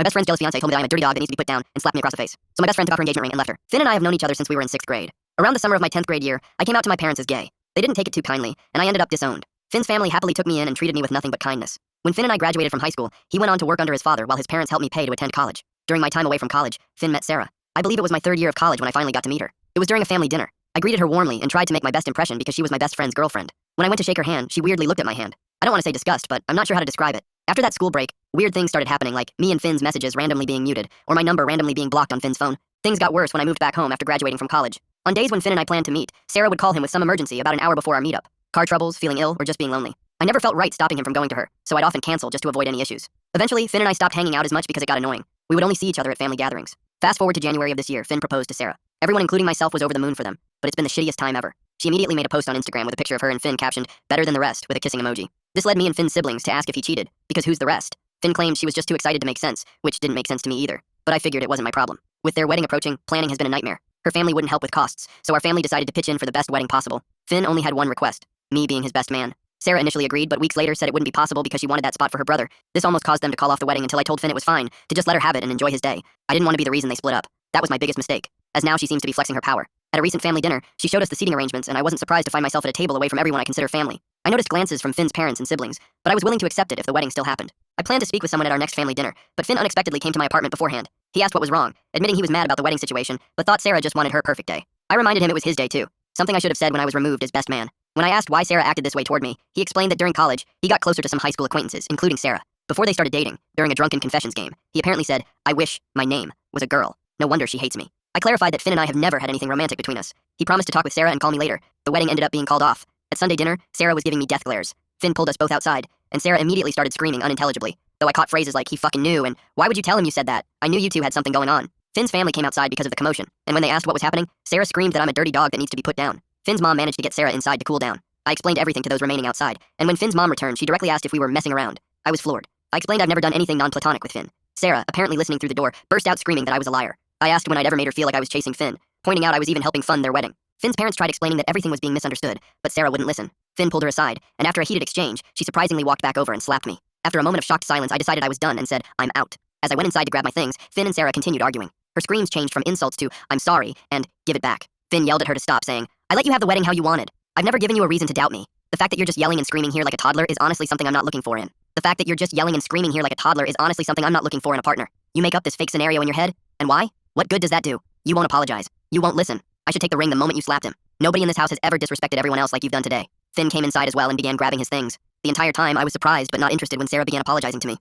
best friend's jealous fiance told me that I'm a dirty dog that needs to be put down and slapped me across the face. So my best friend took off her engagement ring and left her. Finn and I have known each other since we were in 6th grade. Around the summer of my 10th grade year, I came out to my parents as gay. They didn't take it too kindly, and I ended up disowned. Finn's family happily took me in and treated me with nothing but kindness. When Finn and I graduated from high school, he went on to work under his father while his parents helped me pay to attend college. During my time away from college, Finn met Sarah. I believe it was my 3rd year of college when I finally got to meet her. It was during a family dinner. I greeted her warmly and tried to make my best impression because she was my best friend's girlfriend. When I went to shake her hand, she weirdly looked at my hand. I don't want to say disgust, but I'm not sure how to describe it. After that school break, weird things started happening, like me and Finn's messages randomly being muted, or my number randomly being blocked on Finn's phone. Things got worse when I moved back home after graduating from college. On days when Finn and I planned to meet, Sarah would call him with some emergency about an hour before our meetup. Car troubles, feeling ill, or just being lonely. I never felt right stopping him from going to her, so I'd often cancel just to avoid any issues. Eventually, Finn and I stopped hanging out as much because it got annoying. We would only see each other at family gatherings. Fast forward to January of this year, Finn proposed to Sarah. Everyone, including myself, was over the moon for them, but it's been the shittiest time ever. She immediately made a post on Instagram with a picture of her and Finn captioned, "Better than the rest," with a kissing emoji. This led me and Finn's siblings to ask if he cheated, because who's the rest? Finn claimed she was just too excited to make sense, which didn't make sense to me either, but I figured it wasn't my problem. With their wedding approaching, planning has been a nightmare. Her family wouldn't help with costs, so our family decided to pitch in for the best wedding possible. Finn only had one request, me being his best man. Sarah initially agreed, but weeks later said it wouldn't be possible because she wanted that spot for her brother. This almost caused them to call off the wedding until I told Finn it was fine, to just let her have it and enjoy his day. I didn't want to be the reason they split up. That was my biggest mistake, as now she seems to be flexing her power. At a recent family dinner, she showed us the seating arrangements, and I wasn't surprised to find myself at a table away from everyone I consider family. I noticed glances from Finn's parents and siblings, but I was willing to accept it if the wedding still happened. I planned to speak with someone at our next family dinner, but Finn unexpectedly came to my apartment beforehand. He asked what was wrong, admitting he was mad about the wedding situation, but thought Sarah just wanted her perfect day. I reminded him it was his day too, something I should have said when I was removed as best man. When I asked why Sarah acted this way toward me, he explained that during college, he got closer to some high school acquaintances, including Sarah. Before they started dating, during a drunken confessions game, he apparently said, "I wish my name was a girl. No wonder she hates me." I clarified that Finn and I have never had anything romantic between us. He promised to talk with Sarah and call me later. The wedding ended up being called off. At Sunday dinner, Sarah was giving me death glares. Finn pulled us both outside, and Sarah immediately started screaming unintelligibly, though I caught phrases like, "He fucking knew," and "Why would you tell him you said that? I knew you two had something going on." Finn's family came outside because of the commotion, and when they asked what was happening, Sarah screamed that I'm a dirty dog that needs to be put down. Finn's mom managed to get Sarah inside to cool down. I explained everything to those remaining outside, and when Finn's mom returned, she directly asked if we were messing around. I was floored. I explained I've never done anything non-platonic with Finn. Sarah, apparently listening through the door, burst out screaming that I was a liar. I asked when I'd ever made her feel like I was chasing Finn, pointing out I was even helping fund their wedding. Finn's parents tried explaining that everything was being misunderstood, but Sarah wouldn't listen. Finn pulled her aside, and after a heated exchange, she surprisingly walked back over and slapped me. After a moment of shocked silence, I decided I was done and said, "I'm out." As I went inside to grab my things, Finn and Sarah continued arguing. Her screams changed from insults to, "I'm sorry," and "Give it back." Finn yelled at her to stop, saying, "I let you have the wedding how you wanted. I've never given you a reason to doubt me. The fact that you're just yelling and screaming here like a toddler is honestly something I'm not looking for in. The fact that you're just yelling and screaming here like a toddler is honestly something I'm not looking for in a partner. You make up this fake scenario in your head, and why? What good does that do? You won't apologize. You won't listen. I should take the ring the moment you slapped him. Nobody in this house has ever disrespected everyone else like you've done today." Finn came inside as well and began grabbing his things. The entire time, I was surprised but not interested when Sarah began apologizing to me.